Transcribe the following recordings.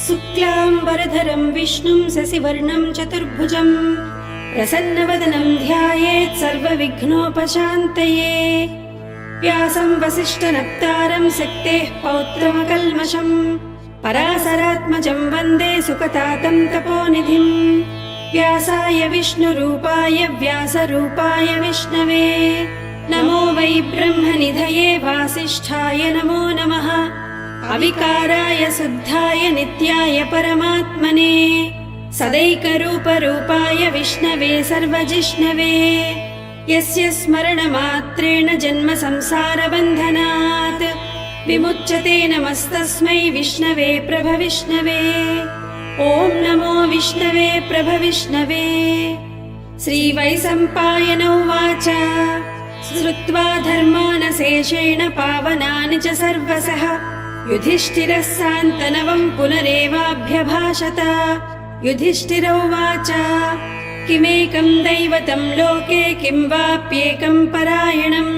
शुक्लाम्बरधरं विष्णुं शशिवर्णं चतुर्भुजं प्रसन्नवदनं ध्यायेत् सर्वविघ्नोपशान्तये। व्यासं वसिष्ठनप्तारं शक्तेः पौत्रमकल्मषं पराशरात्मजं वन्दे सुकतातं तपोनिधिं। व्यासाय विष्णुरूपाय व्यासरूपाय विष्णवे नमो वै ब्रह्मनिधये वासिष्ठाय नमो नमः। अविकाराय शुद्धाय नित्याय परमात्मने सदैकरूपरूपाय विष्णवे सर्वजिष्णवे। यस्य स्मरणमात्रेण जन्म संसारबन्धनात् विमुच्यते नमस्तस्मै विष्णवे प्रभविष्णवे। ॐ नमो विष्णवे प्रभविष्णवे। श्रीवैशम्पायन उवाच श्रुत्वा धर्मानशेषेण पावनानि च सर्वशः युधिष्ठिरः सान्तनवं पुनरेवाभ्यभाषत। युधिष्ठिर उवाच किमेकं दैवतं लोके किं वाप्येकं परायणम्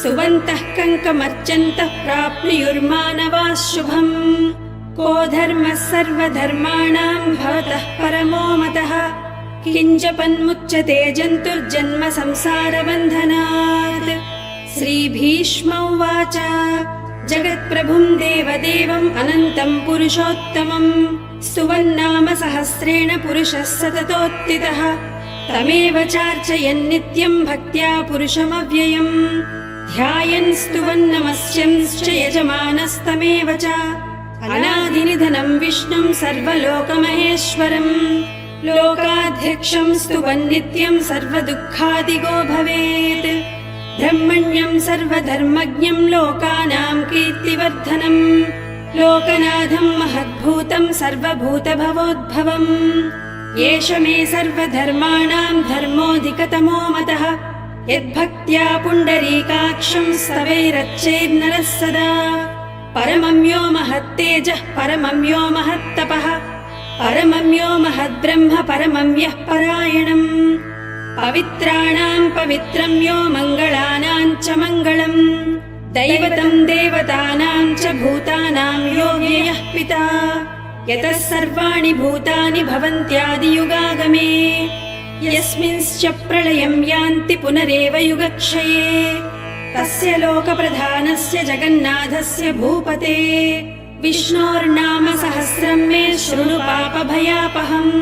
सुवन्तः कङ्कमर्चन्तः प्राप्नुयुर्मानवाः शुभम्। को धर्मः सर्वधर्माणां भवतः परमो मतः किञ्जपन्मुच्यते जन्तुर्जन्म संसारबन्धनात्। श्रीभीष्म उवाच जगत्प्रभुं देवदेवम् अनन्तं पुरुषोत्तमं स्तुवन्नाम सहस्रेण पुरुषः सततोत्थितः तमेव चार्चयन् नित्यं भक्त्या पुरुषमव्ययम् ध्यायन् स्तुवन् नमस्यंश्च यजमानस्तमेव च। अनादिनिधनं विष्णुं सर्वलोकमहेश्वरं लोकाध्यक्षं स्तुवन् नित्यं सर्वदुःखादिगो भवेत्। ब्रह्मण्यं सर्वधर्मज्ञं लोकानां कीर्तिवर्धनं लोकनाथं महद्भूतं सर्वभूतभवोद्भवम्। एष मे सर्वधर्माणां धर्मोऽधिकतमो मतः यद्भक्त्या पुण्डरीकाक्षं स्तवैरर्चेन्नरः सदा। परमं यो महत्तेजः परमं यो महत्तपः परमं यो महद्ब्रह्म परमं यः परायणम्। पवित्राणां पवित्रं यो मङ्गलानां च मङ्गलम् दैवतं देवतानां च भूतानां यो व्ययः पिता यतः सर्वाणि भूतानि भवन्त्यादियुगागमे यस्मिंश्च प्रलयं यान्ति पुनरेव युगक्षये। तस्य लोकप्रधानस्य जगन्नाथस्य भूपते विष्णोर्नाम सहस्रं मे शृणु पापभयापहम्।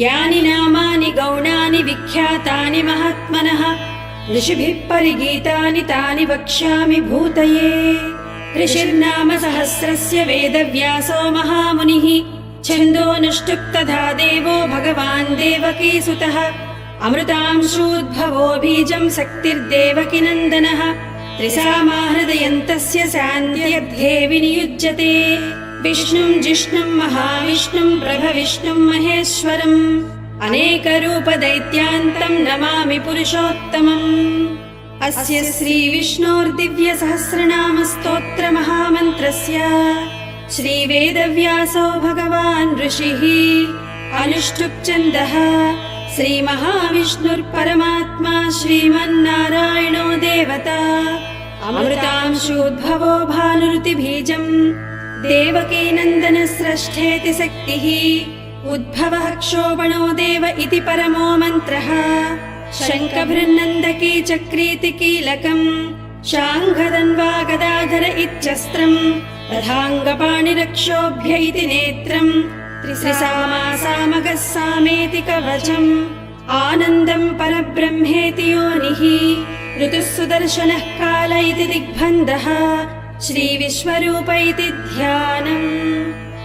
यानि नामानि गौणानि विख्यातानि महात्मनः ऋषिभिः परिगीतानि तानि वक्ष्यामि भूतये। ऋषिर्नाम सहस्रस्य वेदव्यासो महामुनिः छन्दोनुष्टुप् तथा देवो भगवान् देवकीसुतः अमृतांशूद्भवो बीजं शक्तिर्देवकीनन्दनः त्रिसामाहृदयन्तस्य शान्त्यर्थे विनियुज्यते। विष्णुं जिष्णुं महाविष्णुं प्रभविष्णुं महेश्वरम् अनेकरूपदैत्यान्तं नमामि पुरुषोत्तमम्। अस्य श्रीविष्णोर्दिव्यसहस्रनाम स्तोत्र महामन्त्रस्य श्रीवेदव्यासो भगवान् ऋषिः अनुष्टुप् छन्दः श्रीमहाविष्णुर्परमात्मा श्रीमन्नारायणो देवता अमृतांशूद्भवो भानुरुतिबीजम् देवकीनन्दन स्रष्ठेति शक्तिः उद्भवः क्षोभणो देव इति परमो मन्त्रः। शङ्खभृन्नन्दकी चक्रीति कीलकम् शाङ्खधन्वा गदाधर इत्यस्त्रम् तथाङ्गपाणिरक्षोभ्य इति नेत्रम् त्रिसामासामगः सामेति कवचम् आनन्दं परब्रह्मेति योनिः ऋतुः सुदर्शनः काल इति दिग्बन्धः श्रीविश्वरूप इति ध्यानम्।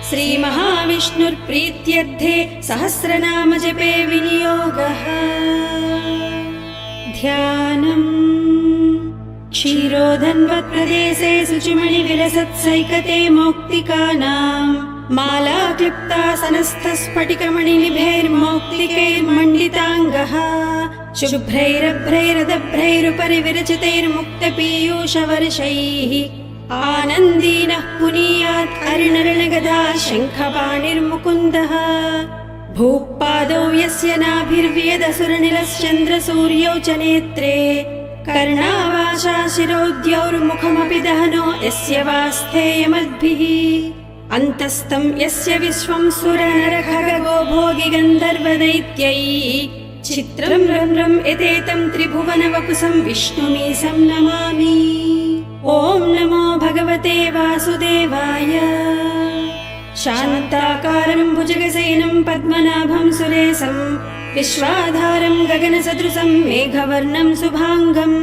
श्रीमहाविष्णुर्प्रीत्यर्थे सहस्रनाम जपे विनियोगः। ध्यानम् क्षीरोधन्वत्प्रदेशे शुचिमणिविलसत्सैकते मौक्तिकानाम् माला क्लिप्तासनस्थस्फटिकमणिनिभैर्मौक्तिकैर्मण्डिताङ्गः शुभ्रैरभ्रैरदभ्रैरुपरि विरचितैर्मुक्तपीयूषवर्षैः आनन्दीनः पुनीयात् अरुणरणगदा शङ्खपाणिर्मुकुन्दः। भूपादौ यस्य नाभिर्वेदसुरनिलश्चन्द्रसूर्यौ च नेत्रे कर्णावाचा शिरोद्यौर्मुखमपि दहनो यस्य वास्थेयमद्भिः अन्तस्तं यस्य विश्वं सुरनरखगो भोगि गन्धर्वदैत्यैः चित्रं रं एतेतं त्रिभुवनवपुसं विष्णुमीशं नमामि। ॐ नमो भगवते वासुदेवाय। शान्ताकारं भुजगशयनं पद्मनाभं सुरेशं विश्वाधारं गगनसदृशं मेघवर्णं शुभांगं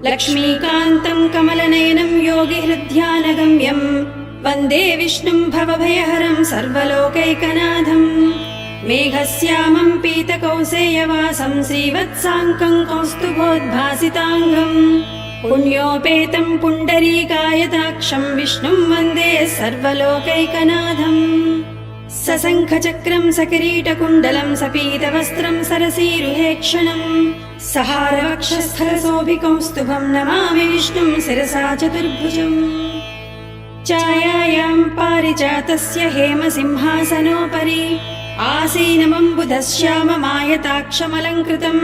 लक्ष्मीकान्तं कमलनयनं योगिहृद्ध्यानगम्यं वन्दे विष्णुं भवभयहरं सर्वलोकैकनाथं मेघश्यामं पीतकौसेयवासं श्रीवत्साङ्कं कौस्तुभोद्भासिताङ्गं पुण्योपेतं पुण्डरीकायताक्षं विष्णुं वन्दे सर्वलोकैकनाथम् सशङ्खचक्रं सकिरीटकुण्डलं सपीतवस्त्रं सरसीरुहेक्षणं सहारवक्षस्थलशोभिकौस्तुभं नमामि विष्णुं शिरसा चतुर्भुजम् छायायां पारिजातस्य हेमसिंहासनोपरि आसीनमम्बुधश्याममायताक्षमलङ्कृतं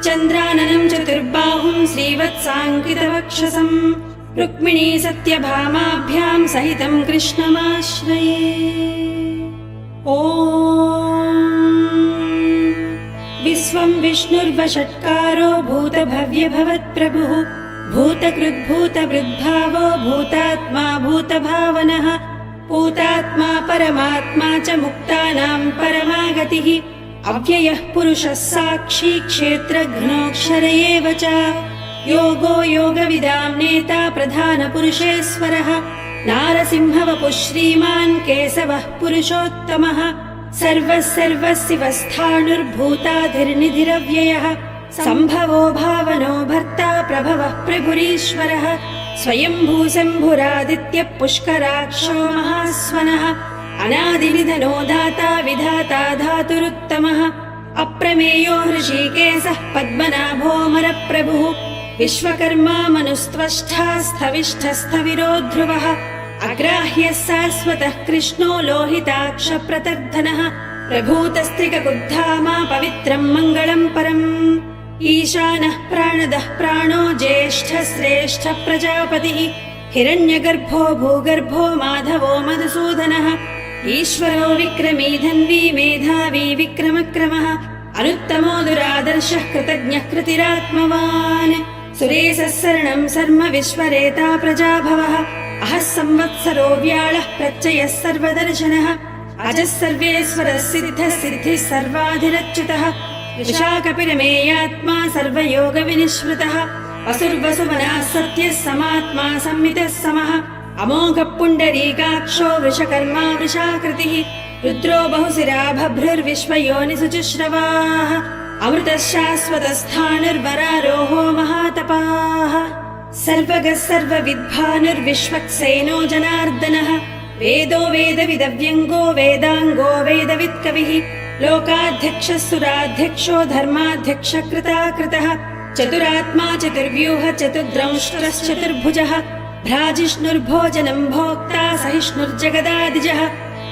चन्द्राननं चतुर्बाहुं श्रीवत्साङ्कितवक्षसं रुक्मिणी सत्यभामाभ्यां सहितं कृष्णमाश्रये। ॐ विश्वं विष्णुर्वषट्कारो भूतभव्यभवत्प्रभुः भूतकृद्भूतवृद्भावो भूतात्मा भूतभावनः भूतात्मा परमात्मा च मुक्तानां परमागतिः अव्ययः पुरुषः साक्षी क्षेत्रघ्नोऽक्षर एव च योगो योगविदां नेता प्रधानपुरुषेश्वरः नारसिंहवपुः श्रीमान् केशवः पुरुषोत्तमः सर्वः सर्वशिवस्थाणुर्भूताधिर्निधिरव्ययः सम्भवो भावनो भर्ता प्रभवः प्रभुरीश्वरः स्वयंभू शम्भुरादित्यः पुष्कराक्षो महास्वनः अनादिनिधनो दाता विधाता धातुरुत्तमः अप्रमेयो हृषीकेशः पद्मनाभोऽमरप्रभुः विश्वकर्मा मनुस्त्वष्टा स्थविष्ठस्थविरो ध्रुवः अग्राह्यः शाश्वतः कृष्णो लोहिताक्ष प्रतर्धनः प्रभूतस्त्रिककुद्धामा पवित्रं मङ्गलं परम् ईशानः प्राणदः प्राणो ज्येष्ठः श्रेष्ठः प्रजापतिः हिरण्यगर्भो भूगर्भो माधवो मधुसूदनः ईश्वरो विक्रमी धन्वी मेधावी विक्रमक्रमः अनुत्तमो दुरादर्शः कृतज्ञः कृतिरात्मवान् सुरेशः शरणं शर्म विश्वरेता प्रजाभवः अहः संवत्सरो व्याळः प्रत्ययः सर्वदर्शनः अजः सर्वेश्वरः सिद्धः सिद्धिः सर्वाधिरच्युतः विशाखपिरमेयात्मा सर्वयोगविनिश्रुतः वसुर्वसुवनः सत्यः समात्मा संवितः समः अमोघः पुण्डरीकाक्षो वृषकर्मा वृषाकृतिः रुद्रो बहुशिरा भभ्रुर्विश्वयोनिसुचुश्रवाः अमृतः शाश्वतस्थाणुर्वरारोहो महातपाः सर्वगः सर्वविद्भानुर्विश्वक्सेनो जनार्दनः वेदो वेदविदव्यङ्गो वेदाङ्गो वेदवित्कविः लोकाध्यक्षः सुराध्यक्षो धर्माध्यक्षः कृताकृतः चतुरात्मा चतुर्व्यूह चतुर्द्रंष्ट्रश्चतुर्भुजः भ्राजिष्णुर्भोजनं भोक्ता सहिष्णुर्जगदादिजः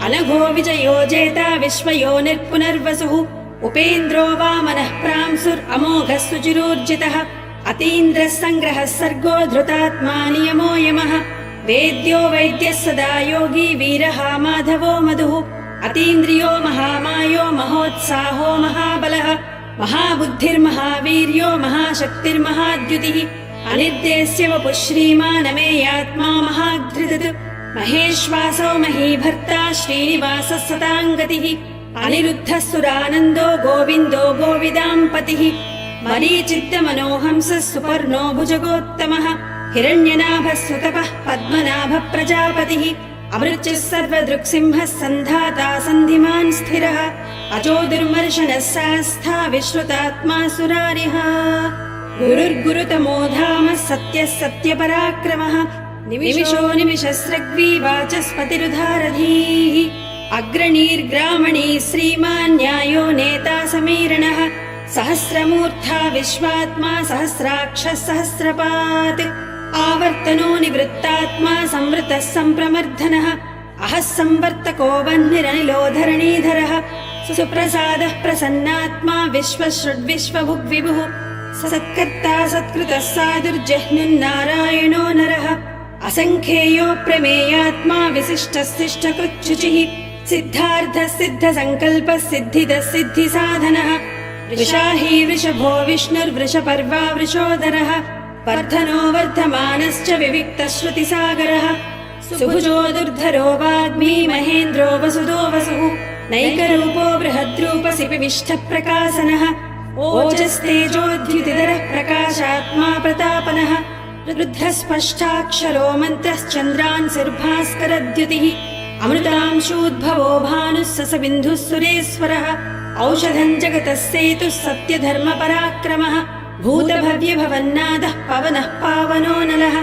अनघो विजयो जेता विश्वयोनिर्पुनर्वसुः उपेन्द्रो वामनः प्रांसुरमोघः सुचिरोर्जितः अतीन्द्रः सङ्ग्रहः सर्गो धृतात्मा नियमो यमः वेद्यो वैद्यः सदा योगी वीरः माधवो मधुः अतीन्द्रियो महामायो महोत्साहो महाबलः महाबुद्धिर्महावीर्यो महाशक्तिर्महाद्युतिः अनिर्देश्य वपुः श्रीमानमेयात्मा महाघ्रिदत् महेश्वासो महीभर्ता श्रीनिवासः सताङ्गतिः अनिरुद्धः सुरानन्दो गोविन्दो गोविदाम्पतिः मरीचित्तमनोहंसः सुपर्णो भुजगोत्तमः हिरण्यनाभः सुतपः पद्मनाभः प्रजापतिः अमृतः सर्वदृक्सिंहः सन्धाता सन्धिमान् स्थिरः अजो दुर्मर्शनः शास्ता विश्रुतात्मा सुरारिः गुरुर्गुरुतमो धामः सत्यः सत्यपराक्रमः निमिषो निमिषस्रग्वी वाचस्पतिरुधारधीः अग्रणीर्ग्रामणी श्रीमान् न्यायो नेता समीरणः सहस्रमूर्धा विश्वात्मा सहस्राक्षः सहस्रपात् आवर्तनो निवृत्तात्मा संवृतः सम्प्रमर्दनः अहः संवर्तको वह्निरनिलो धरणीधरः सुप्रसादः प्रसन्नात्मा विश्वभुग्विभुः सत्कर्ता सत्कृतः साधुर्जह्नुन्नारायणो नरः असङ्ख्येयो प्रमेयात्मा विशिष्टशिष्टकृच्छुचिः सिद्धार्थः सिद्धसङ्कल्पः सिद्धिदः सिद्धिसाधनः वृषाही वृषभो विष्णुर्वृषपर्वा वृषोदरः वर्धनो वर्धमानश्च विविक्तश्रुतिसागरः सुभुजो दुर्धरो वाग्मी महेन्द्रो वसुदो वसुः नैकरूपो बृहद्रूपसिपिविष्टप्रकाशनः ओजस्तेजोद्युतिधरः प्रकाशात्मा प्रतापनः रुद्धस्पष्टाक्षरो मन्त्रश्चन्द्रान् सुर्भास्करद्युतिः अमृतांशूद्भवो भानुः ससबिन्धुः सुरेश्वरः औषधम् जगतः सेतुः सत्यधर्मपराक्रमः भूतभव्यभवन्नादः पवनः पावनो नलः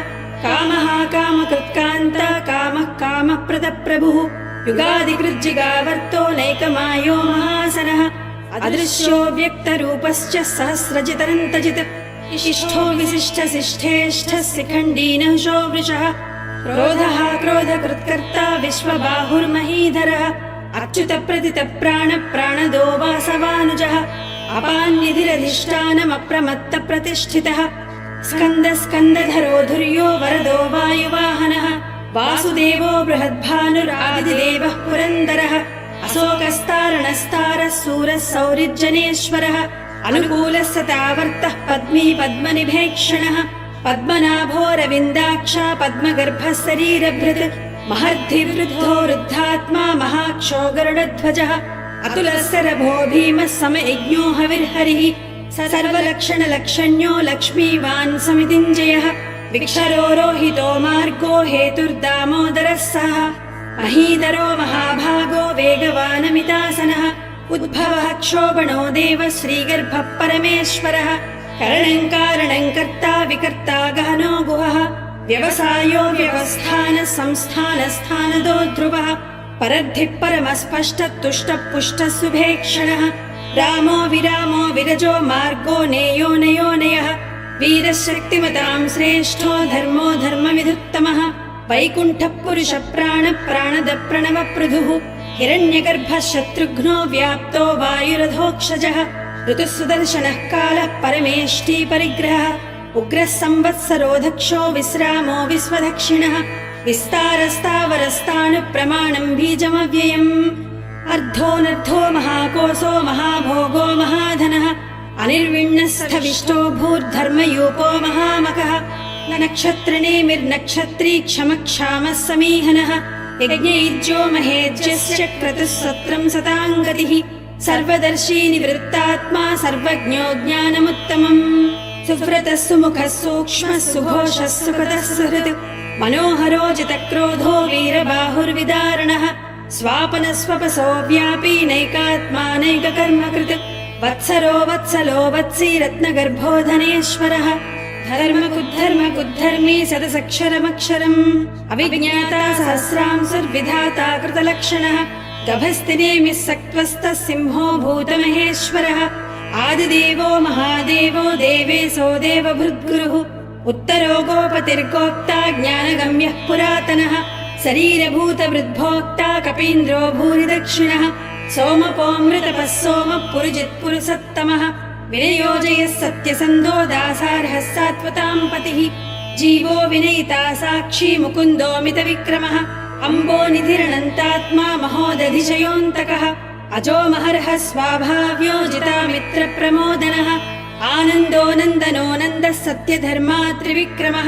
कामः कामकृत्कान्ता कामः कामप्रदप्रभुः युगादिकृज्जिगावर्तो नैकमायो महासनः अदृश्यो व्यक्तरूपश्च सहस्रजितरन्तजित् शिष्ठो विशिष्टशिष्ठेष्ठः शिखण्डीनहुषो वृषः क्रोधः क्रोधकृत्कर्ता विश्वबाहुर्महीधरः अच्युतप्रतितप्राणदो वासवानुजः अपान्निधिरधिष्ठानमप्रमत्तप्रतिष्ठितः स्कन्दधरो धुर्यो वरदो वायुवाहनः वासुदेवो बृहद्भानुरादिदेवः पुरन्दरः अशोकस्तारणस्तारः सूरः सौरिज्जनेश्वरः अनुकूलः सतावर्तः पद्मी पद्मनिभेक्षणः पद्मनाभोरविन्दाक्षा पद्मगर्भः शरीरभृत् महर्धिवृद्धो वृद्धात्मा महाक्षो गरुडध्वजः अतुलः सरभो भीमः समयज्ञो हविर्हरिः सर्वलक्षणलक्षण्यो लक्ष्मीवान् समितिञ्जयः विक्षरो रोहितो मार्गो हेतुर्दामोदरः सः महीधरो महाभागो वेगवानमितासनः उद्भवः क्षोभणो देव श्रीगर्भः परमेश्वरः करणं कारणं कर्ता विकर्ता गहनो गुहः व्यवसायो व्यवस्थानः संस्थानस्थानदो ध्रुवः परद्धिः परमस्पष्टतुष्टः पुष्टः सुभेक्षणः रामो विरामो विरजो मार्गो नेयो नयोनयः वीरशक्तिमतां श्रेष्ठो धर्मो धर्मविदुत्तमः वैकुण्ठः पुरुष प्राणद प्रणवपृथुः हिरण्यगर्भः शत्रुघ्नो व्याप्तो वायुरधोक्षजः ऋतुः सुदर्शनः कालः परमेष्टि परिग्रहः उग्रः संवत्सरो दक्षो विश्रामो विश्वदक्षिणः विस्तारस्तावरस्तानुप्रमाणम् बीजमव्ययम् अर्धोनर्धो महाकोशो महाभोगो महाधनः अनिर्विण्णस्थविष्टो भूर्धर्मयूपो महामकः नक्षत्रिणेमिर्नक्षत्री क्षमक्षामः समीहनः यज्ञयुज्यो महेज्यश्च क्रतुः सत्रम् सताङ्गतिः सर्वदर्शी निवृत्तात्मा सर्वज्ञो ज्ञानमुत्तमम् सुव्रतः सुमुखः सूक्ष्मः सुघोषः सुकृतः सुहृत् मनोहरो जितक्रोधो वीरबाहुर्विदारणः स्वापनस्वपसो व्यापी नैकात्मा नैककर्मकृत् वत्सरो वत्सलो वत्सी रत्नगर्भो धनेश्वरः धर्मकुद्धर्मी सदसक्षरमक्षरम् अविज्ञाता सहस्रांशुर्विधाता कृतलक्षणः गभस्तिनेमिः सक्त्वस्तः सिंहो भूतमहेश्वरः आदिदेवो महादेवो देवेशो देवभृद्गुरुः उत्तरो गोपतिर्गोप्ता ज्ञानगम्यः पुरातनः शरीरभूतवृद्भोक्ता कपीन्द्रो भूरि दक्षिणः सोमपोऽमृतपः सोमः पुरुजित्पुरुषोत्तमः विनयोजयः सत्यसन्धो दासार्हः सात्वताम् पतिः जीवो विनयिता साक्षी मुकुन्दोऽमितविक्रमः अम्बोनिधिरनन्तात्मा महोदधिशयोऽन्तकः अजो महर्हः स्वाभाव्योजितामित्रप्रमोदनः आनन्दो नन्दनो नन्दः सत्यधर्मा त्रिविक्रमः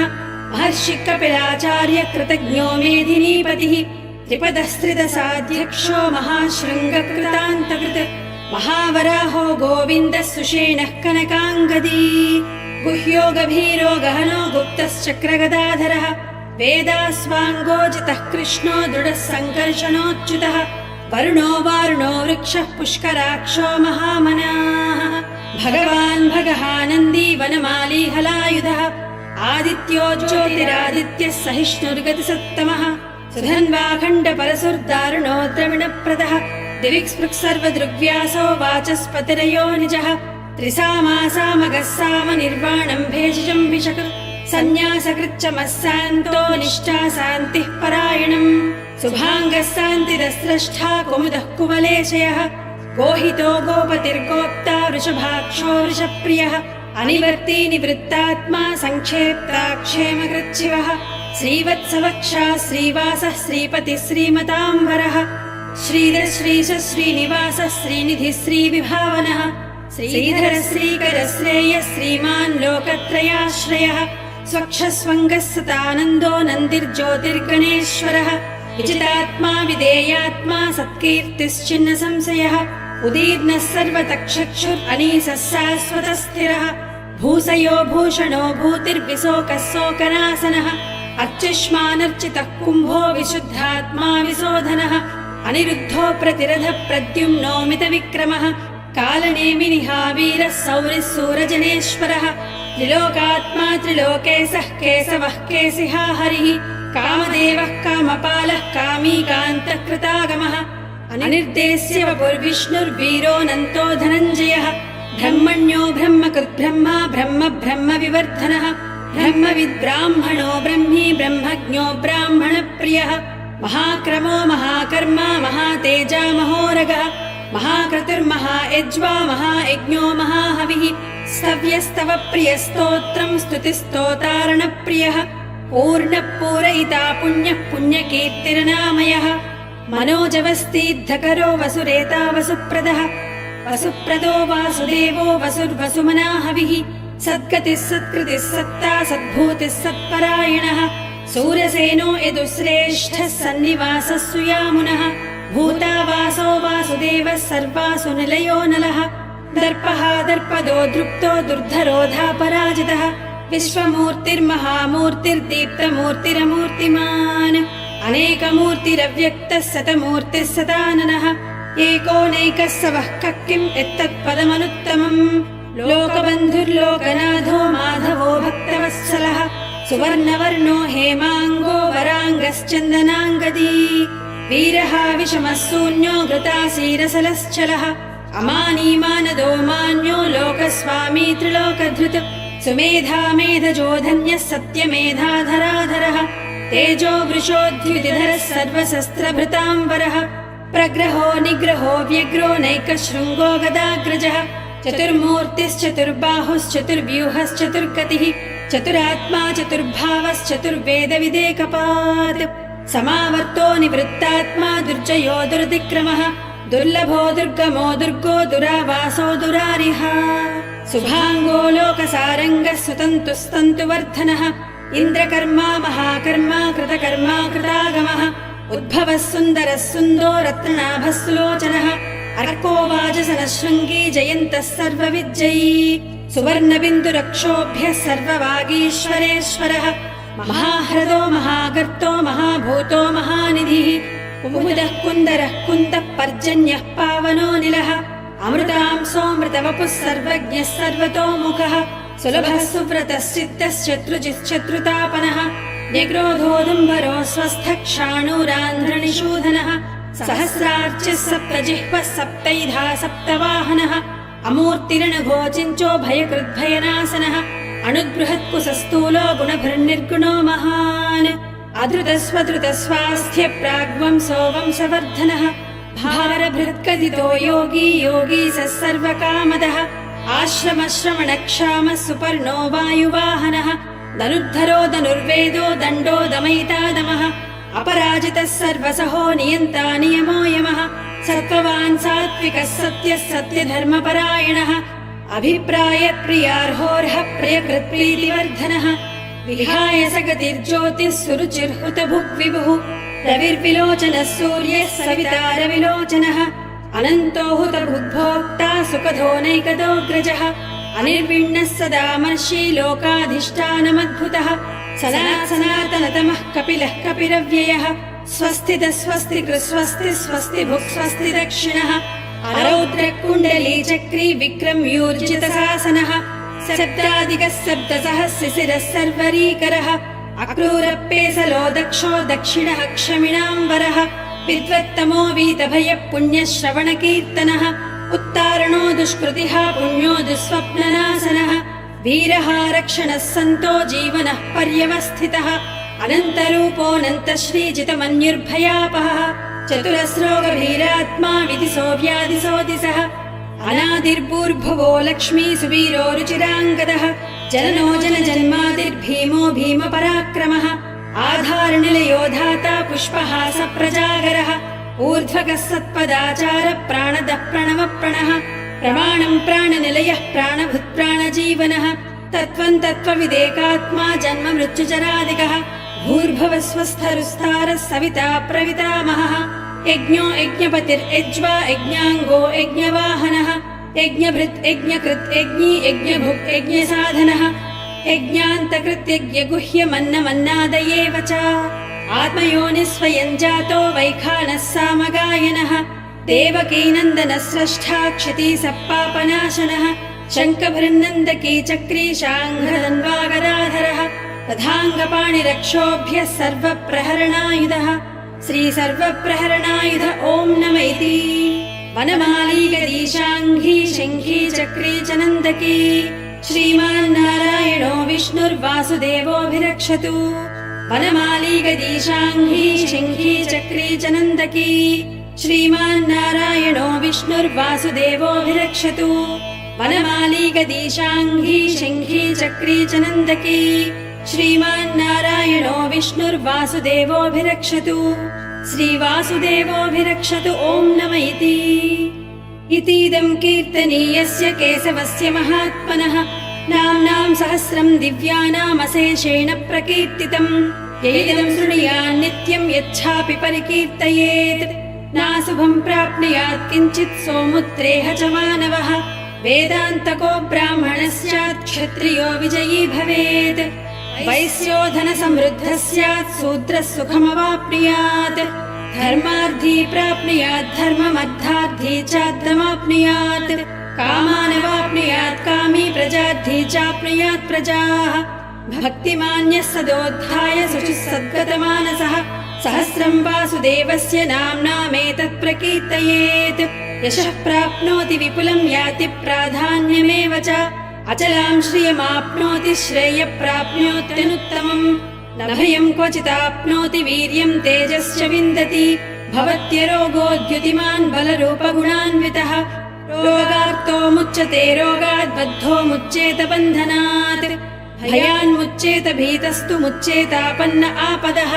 महर्षि कपिलाचार्य कृतज्ञो मेदिनीपतिः त्रिपदस्त्रिदशाध्यक्षो महाशृङ्गकृतान्तकृत् महावराहो गोविन्दः सुषेणः कनकाङ्गदी गुह्यो गभीरो गहनो गुप्तश्चक्रगदाधरः वेदास्वाङ्गोजितः कृष्णो दृढः सङ्कर्षणोच्युतः वरुणो वारुणो वृक्षः पुष्कराक्षो महामनाः भगवान् भगहानन्दी वनमाली हलायुधः आदित्यो ज्योतिरादित्यः सहिष्णुर्गतिसत्तमः सुधन्वाखण्ड परसुर्दारुणो द्रविणप्रदः दिविक्स्पृक् सर्वदृग्व्यासो वाचस्पतिरयो निजः त्रिसामासामगः साम निर्वाणम् भेषजम् विशक् सन्न्यासकृच्चमः शान्तो निष्ठा शान्तिः परायणम् शुभाङ्गः शान्तिदस्रष्टा कुमुदः कुवलेशयः गोहितो गोपतिर्गोप्ता वृषभाक्षो वृषप्रियः अनिवर्ती निवृत्तात्मा संक्षेप्ताक्षेमकृच्छिवः श्रीवत्सवक्षा श्रीवासः श्रीपतिः श्रीमताम्बरः श्रीधर श्रीश श्रीनिवासः श्रीनिधिः श्रीविभावनः श्रीधर श्रीकर श्रेयः श्रीमान् लोकत्रयाश्रयः स्वक्षस्वङ्गः सतानन्दो नन्दिर्ज्योतिर्गणेश्वरः विजितात्मा विधेयात्मा सत्कीर्तिश्चिन्न संशयः उदीर्णः सर्वतक्षक्षुरनीसः शाश्वतस्थिरः भूषयो भूषणो भूतिर्विशोकः शोकनाशनः अर्चिष्मानर्चितः कुम्भो विशुद्धात्मा विशोधनः अनिरुद्धो प्रतिरथः प्रद्युम्नो मितविक्रमः कालनेमिनिहावीरः सौरिः सूरजनेश्वरः त्रिलोकात्मा त्रिलोकेशः केशवः केशिहा हरिः कामदेवः कामपालः कामीकान्तः कृतागमः अनिर्देश्य वपुर्विष्णुर्वीरोऽनन्तो धनञ्जयः ब्रह्मण्यो ब्रह्मकृद्ब्रह्मा ब्रह्म ब्रह्मविवर्धनः ब्रह्मविद्ब्राह्मणो ब्रह्मी ब्रह्मज्ञो ब्राह्मणप्रियः महाक्रमो महाकर्मा महातेजा महोरगः महाक्रतुर्महायज्वा महायज्ञो महाहविः स्तव्यस्तव प्रियस्तोत्रम् स्तुतिस्तोतारणप्रियः पूर्णः पूरयिता पुण्यः पुण्यकीर्तिरनामयः मनोजवस्तीद्धकरो वसुरेता वसुप्रदः वसुप्रदो वासुदेवो वसुर्वसुमनाहविः सद्गतिः सत्कृतिः सत्ता सद्भूतिः सत्परायणः सूरसेनो यदुश्रेष्ठः सन्निवासः सुयामुनः भूतावासो वासुदेवः सर्वासु निलयो नलः दर्पः दर्पदो दृप्तो दुर्धरोधापराजितः विश्वमूर्तिर्महामूर्तिर्दीप्तमूर्तिरमूर्तिमान् अनेकमूर्तिरव्यक्तः शतमूर्तिः सदाननः एकोनैकः स वः किम् एतत्पदमनुत्तमम् लोकबन्धुर्लोकनाथो माधवो भक्तवत्सलः सुवर्णवर्णो हेमाङ्गो वराङ्गश्चन्दनाङ्गदी वीरः विषमः शून्यो घृतासीरसलश्चलः अमानीमानदो मान्यो लोकस्वामी त्रिलोकधृत् सुमेधा मेधजो धन्यः सत्यमेधाधराधरः तेजो वृषोद्युतिधरः सर्वशस्त्रभृताम्बरः प्रग्रहो निग्रहो व्यग्रो नैकशृङ्गो गदाग्रजः चतुर्मूर्तिश्चतुर्बाहुश्चतुर्व्यूहश्चतुर्गतिः चतुरात्मा चतुर्भावश्चतुर्वेदविदेकपात् समावर्तो निवृत्तात्मा दुर्जयो दुरतिक्रमः दुर्लभो दुर्गमो दुर्गो दुरावासो दुरारिः शुभाङ्गो लोकसारङ्गः सुतन्तुस्तन्तुवर्धनः इन्द्रकर्मा महाकर्मा कृतकर्मा कृतागमः उद्भवः सुन्दरः सुन्दो रत्ननाभः सुलोचनः अर्को वाजसनः शृङ्गी जयन्तः सर्वविज्जयी सुवर्णबिन्दुरक्षोभ्यः सर्ववागीश्वरेश्वरः महाह्रदो महागर्तो महाभूतो महानिधिः कुमुदः कुन्दरः कुन्दः पर्जन्यः पावनो निलः अमृतांसोऽमृतवपुः सर्वज्ञः सर्वतोमुखः सुलभः सुव्रतः सिद्धश्चत्रुजिश्चत्रुतापनः निग्रोधोदुम्बरो स्वस्थः क्षाणूरान्ध्रनिषूधनः सहस्रार्चिः सप्तजिह्वः सप्तैधा सप्तवाहनः अमूर्तिरणघोचिञ्चो भयकृद्भयनाशनः अणुद्बृहत्कुशस्थूलो गुणभृन्निर्गुणो महान् अधृतस्वधृतस्वास्थ्य प्राग्वंसो वंशवर्धनः भारभृत्कथितो योगी योगी स सर्वकामदः आश्रमश्रवणक्षामः सुपर्णो वायुवाहनः धनुर्धरो धनुर्वेदो दण्डो दमयितादमः अपराजितः सर्वसहो नियन्ता नियमो यमः सत्त्ववान् सात्विकः सत्यः सत्यधर्मपरायणः अभिप्रायप्रियार्होर्हः प्रियकृत्प्रीतिवर्धनः विहाय सगतिर्ज्योतिः सुरुचिर्हुतभुग्विभुः रविर्विलोचनः सूर्यः सवितारविलोचनः अनन्तो हुतभुग्भोक्ता सुखधोनैकदोऽग्रजः अनिर्विण्णः सदामर्षि लोकाधिष्ठानमद्भुतः सनातनतमः कपिलः कपिरव्ययः स्वस्तितः स्वस्तिकृस्वस्ति स्वस्ति भुक् स्वस्ति दक्षिणः अरौद्रकुण्डलीचक्री विक्रम्यूर्जितशासनः शब्दादिकः शब्दसहस्रशिरः सर्वरीकरः अक्रूरपेसलो दक्षो दक्षिणः क्षमिणाम्बरः विद्वत्तमो वीतभयः पुण्यश्रवणकीर्तनः उत्तारणो दुष्कृतिः पुण्यो दुःस्वप्ननाशनः वीरः रक्षणः सन्तो जीवनः पर्यवस्थितः अनन्तरूपोऽनन्तश्रीजितमन्युर्भयापहः चतुरस्रो गभीरात्मा विदिशो व्यादिशो दिशः अनादिर्भूर्भुवो लक्ष्मी सुवीरो रुचिराङ्गदः जननो जनजन्मादिर्भीमो भीमपराक्रमः आधारनिलयो धाता पुष्पहास प्रजागरः ऊर्ध्वगः सत्पदाचार प्राणदः प्रणवप्रणः प्रमाणम् प्राणनिलयः प्राणभूत्प्राणजीवनः तत्त्वम् तत्त्वविदेकात्मा जन्म मृत्युचरादिकः भूर्भुवस्वस्थरुस्तारः सविता प्रवितामहः यज्ञो यज्ञपतिर्यज्वा यज्ञाङ्गो यज्ञवाहनः यज्ञभृत् यज्ञकृत् यज्ञी यज्ञभुक् यज्ञसाधनः यज्ञान्तकृत् यज्ञगुह्यमन्नमन्नादयेव च आत्मयोनिस्वयम् जातो वैखानः सामगायनः देवकीनन्दनस्रष्टा क्षितिसप्पापनाशनः शङ्खभृन्नन्दकी चक्री शाङ्घ्रधन्वागदाधरः तथाङ्गपाणिरक्षोभ्यः सर्वप्रहरणायुधः श्रीसर्वप्रहरणायुध ॐ नम इति वनमाली गदीशाङ्घी शङ्खी चक्री च नन्दकी श्रीमान्नारायणो विष्णुर्वासुदेवोऽभिरक्षतु वनमाली गदीशाङ्घी शङ्खी चक्री च नन्दकी श्रीमान्नारायणो विष्णुर्वासुदेवोऽभिरक्षतु वनमाली गदीशाङ्घी शङ्खी चक्री च नन्दकी श्रीमान्नारायणो विष्णुर्वासुदेवोऽभिरक्षतु श्रीवासुदेवोऽभिरक्षतु ॐ नम इतीदम् कीर्तनीयस्य केशवस्य महात्मनः नाम्नाम् सहस्रम् दिव्यानामशेषेण प्रकीर्तितम् यैदम् शृणुयान् नित्यम् यच्छापि परिकीर्तयेत् नाशुभम् प्राप्नुयात् किञ्चित् सोमुत्रेह च मानवः वेदान्तको ब्राह्मणः स्यात् क्षत्रियो विजयी भवेत् वैश्यो धनसमृद्धः स्यात् शूद्रः सुखमवाप्नुयात् धर्मार्थी प्राप्नुयात् धर्ममर्थार्थी चार्थमाप्नुयात् कामानवाप्नुयात् कामी प्रजार्थी चाप्नुयात् प्रजाः भक्तिमान्यः सदोद्धाय शुचिः सद्गतमानसः सहस्रम् वासुदेवस्य नाम्नामेतत् प्रकीर्तयेत् यशः प्राप्नोति विपुलम् याति प्राधान्यमेव च अचलाम् श्रियमाप्नोति श्रेयः प्राप्नोत्यनुत्तमम् न भयम् क्वचिदाप्नोति वीर्यम् तेजश्च विन्दति भवत्यरोगोद्युतिमान् बलरूपगुणान्वितः रोगार्तो मुच्यते रोगात् बद्धो मुच्येत बन्धनात् भयान्मुच्येत भीतस्तु मुच्येतापन्न आपदः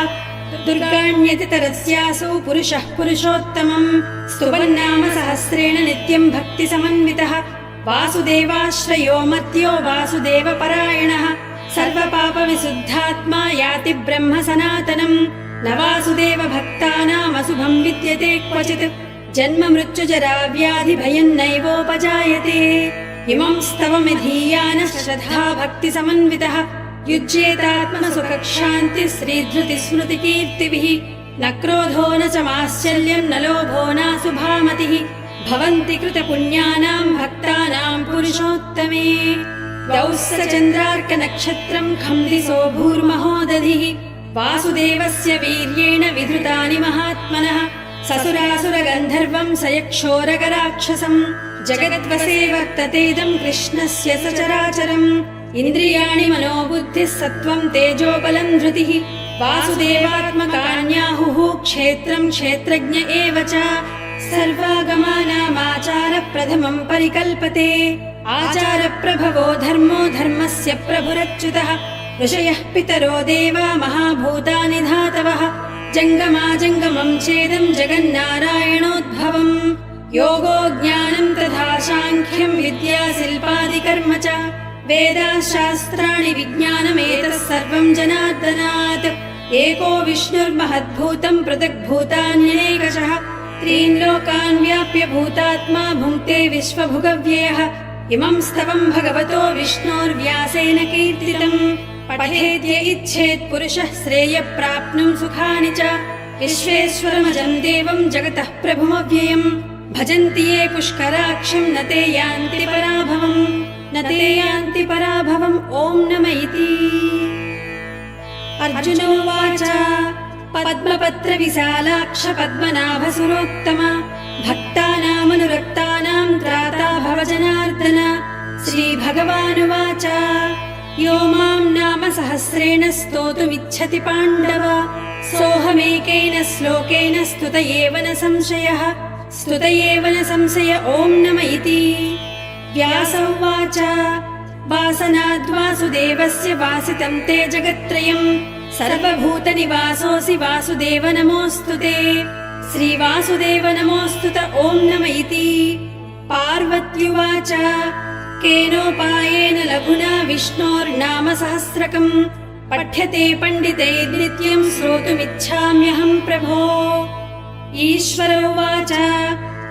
दुर्गाण्यतितरस्यासु पुरुषः पुरुषोत्तमम् स्तुवन्नाम सहस्रेण नित्यम् भक्तिसमन्वितः वासुदेवाश्रयो मर्त्यो वासुदेवपरायणः सर्वपापविशुद्धात्मा याति ब्रह्म सनातनम् न वासुदेव भक्तानामशुभम् विद्यते क्वचित् जन्म मृत्युजरा व्याधि भयम् नैवोपजायते इमम् स्तवमिधीयानः श्रद्धा भक्तिसमन्वितः युज्येतात्मसुखक्षान्तिः श्रीधृतिस्मृतिकीर्तिभिः न क्रोधो न च माश्चर्यम् न लोभो नाशुभामतिः भवन्ति कृतपुण्यानाम् भक्तानाम् पुरुषोत्तमे द्वौ स चन्द्रार्कनक्षत्रम् खम्दिसो भूर्महोदधिः वासुदेवस्य वीर्येण विधृतानि महात्मनः ससुरासुरगन्धर्वम् स यक्षोरगराक्षसम् जगद्वसे वर्ततेदम् कृष्णस्य सचराचरम् इन्द्रियाणि मनोबुद्धिः सत्त्वम् तेजोबलम् धृतिः वासुदेवात्मकान्याहुः क्षेत्रम् क्षेत्रज्ञ एव च सर्वागमानामाचारप्रथमम् परिकल्पते आचारप्रभवो धर्मो धर्मस्य प्रभुरच्युतः ऋषयः पितरो देवा महाभूतानि धातवः जङ्गमाजङ्गमम् चेदम् जगन्नारायणोद्भवम् योगो ज्ञानम् तथा साङ्ख्यम् विद्या शिल्पादिकर्म च वेदाः शास्त्राणि विज्ञानमेतः सर्वम् जनार्दनात् एको विष्णुर्महद्भूतम् पृथग्भूतान्यनेकशः त्रीन् लोकान् व्याप्य भूतात्मा भुङ्क्ते विश्वभुगव्ययः इमम् स्तवम् भगवतो विष्णोर्व्यासेन कीर्तितम् पठेद्य इच्छेत् पुरुषः श्रेयः प्राप्नुम् सुखानि च विश्वेश्वरमजम् देवम् जगतः प्रभुमव्ययम् भजन्ति ये पुष्कराक्षम् न ते यान्ति पराभवम् न ते यान्ति पराभवम् ॐ नम इति अर्जुनोवाच पद्मपत्रविशालाक्ष पद्मनाभसुरोत्तम भक्तानामनुरक्तानाम् त्राता भव जनार्दन श्रीभगवानुवाच यो माम् नाम सहस्रेण स्तोतुमिच्छति पाण्डव सोऽहमेकेन श्लोकेन स्तुत एव न संशयः स्तुत एव न संशय ॐ नम इति। व्यास उवाच वासनाद्वासुदेवस्य वासितं ते जगत्त्रयम् सर्वभूतनिवासोऽसि वासुदेव नमोऽस्तु ते। श्रीवासुदेव नमोऽस्तुत ॐ नम इति। पार्वत्युवाच केनोपायेन लघुना विष्णोर्नाम सहस्रकम् पठ्यते पण्डितैर्नित्यम् श्रोतुमिच्छाम्यहम् प्रभो। ईश्वर उवाच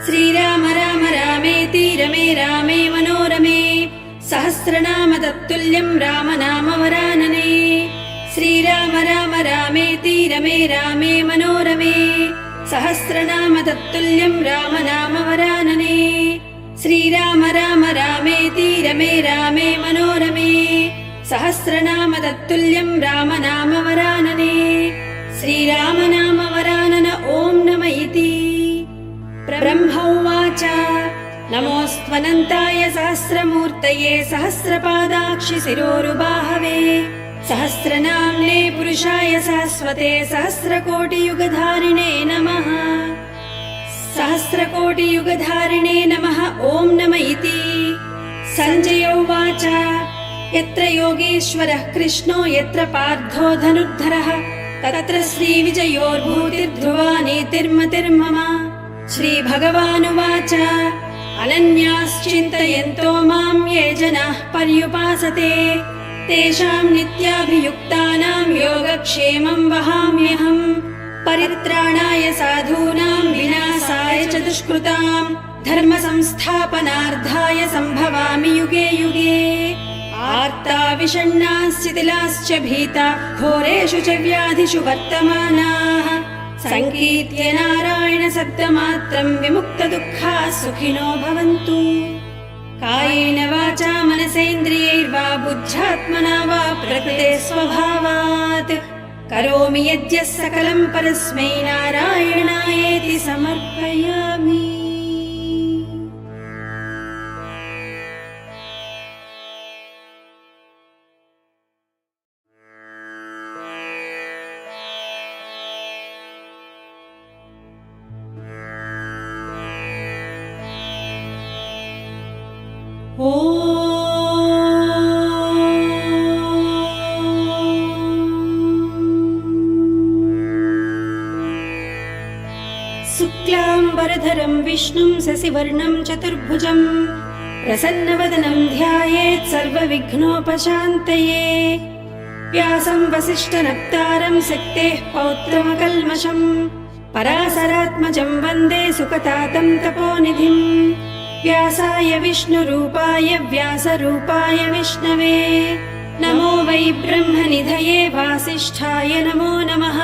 श्रीराम राम रामेति रमे रामे मनोरमे सहस्रनाम तत्तुल्यम् राम नाम वरानने। श्रीराम राम रामेति रमे रामे मनोरमे सहस्रनाम तत्तुल्यम् राम नाम वरानने। श्रीराम राम रामेति रमे रामे मनोरमे सहस्रनाम तत्तुल्यम् राम नाम वरानने। श्रीराम नाम वरानन ॐ नम इति। ब्रह्म उवाच नमोऽस्त्वनन्ताय सहस्रमूर्तये सहस्रपादाक्षि शिरोरुबाहवे सहस्रनाम्ने पुरुषाय सहस्वते सहस्रकोटियुगधारिणे नमः। सहस्रकोटियुगधारिणे नमः ॐ नम इति। सञ्जय उवाच यत्र योगीश्वरः कृष्णो यत्र पार्थो धनुर्धरः तत्र श्रीविजयोर्भूतिर्ध्रुवा नीतिर्मतिर्मम। श्रीभगवानुवाच अनन्याश्चिन्तयन्तो मां ये जनाः पर्युपासते तेषां नित्याभियुक्तानां योगक्षेमं वहाम्यहम्। परित्राणाय साधूनां विनाशाय च दुष्कृतां धर्म संस्थापनार्थाय सम्भवामि युगे युगे। आर्ता विषण्णाः शिथिलाश्च भीता घोरेषु च व्याधिषु वर्तमानाः सङ्कीर्त्य नारायण शब्दमात्रं विमुक्तदुःखाः सुखिनो भवन्तु। कायेन वाचा मनसेन्द्रियैर्वा बुद्ध्यात्मना वा प्रकृते स्वभावात् करोमि यद्यः सकलं परस्मै नारायणायेति समर्पयामि। शुक्लाम्बरधरं विष्णुं शशिवर्णं चतुर्भुजं प्रसन्नवदनं ध्यायेत् सर्वविघ्नोपशान्तये। व्यासं वसिष्ठनप्तारं शक्तेः पौत्रमकल्मषं पराशरात्मजं वन्दे सुकतातं तपोनिधिम्। व्यासाय विष्णुरूपाय व्यासरूपाय विष्णवे नमो वै ब्रह्मनिधये वासिष्ठाय नमो नमः।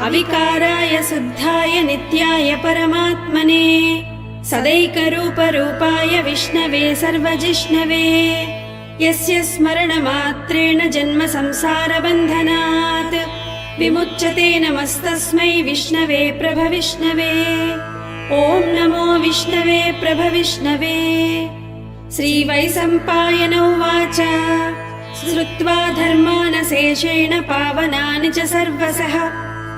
अविकाराय शुद्धाय नित्याय परमात्मने सदैकरूपरूपाय विष्णवे सर्वजिष्णवे यस्य स्मरणमात्रेण जन्म संसारबन्धनात् विमुच्यते नमस्तस्मै विष्णवे प्रभविष्णवे। ॐ नमो विष्णवे प्रभविष्णवे। श्रीवैशम्पायन उवाच श्रुत्वा धर्मानशेषेण पावनानि च सर्वशः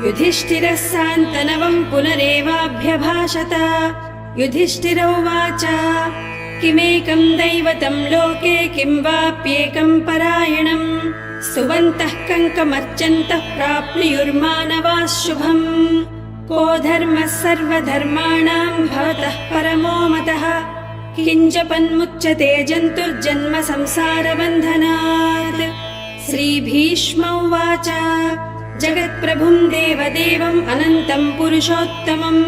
युधिष्ठिरः सान्तनवं पुनरेवाभ्यभाषत। युधिष्ठिर उवाच किमेकं दैवतं लोके किं वाप्येकं परायणं स्तुवन्तः कङ्कमर्चन्तः प्राप्नुयुर्मानवाः शुभम्। को धर्मः सर्वधर्माणां भवतः परमो मतः किञ्जपन्मुच्यते जन्तुर्जन्म संसारबन्धनात्। श्रीभीष्म उवाच जगत्प्रभुं देवदेवम् अनन्तं पुरुषोत्तमं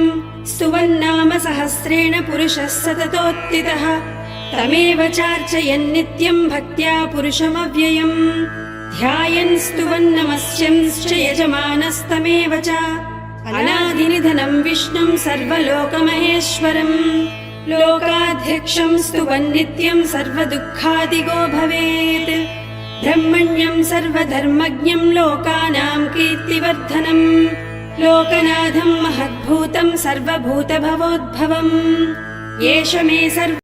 स्तुवन्नाम सहस्रेण पुरुषः सततोत्थितः तमेव चार्चयन्नित्यं भक्त्या पुरुषमव्ययम् ध्यायन् स्तुवन्नमस्यंश्च यजमानस्तमेव च। अनादिनिधनं विष्णुं सर्वलोकमहेश्वरम् लोकाध्यक्षं स्तुवन्नित्यं सर्वदुःखादिगो भवेत्। ब्रह्मण्यं सर्वधर्मज्ञं लोकानां कीर्तिवर्धनम् लोकनाथं महद्भूतं सर्वभूतभवोद्भवम् एष मे सर्व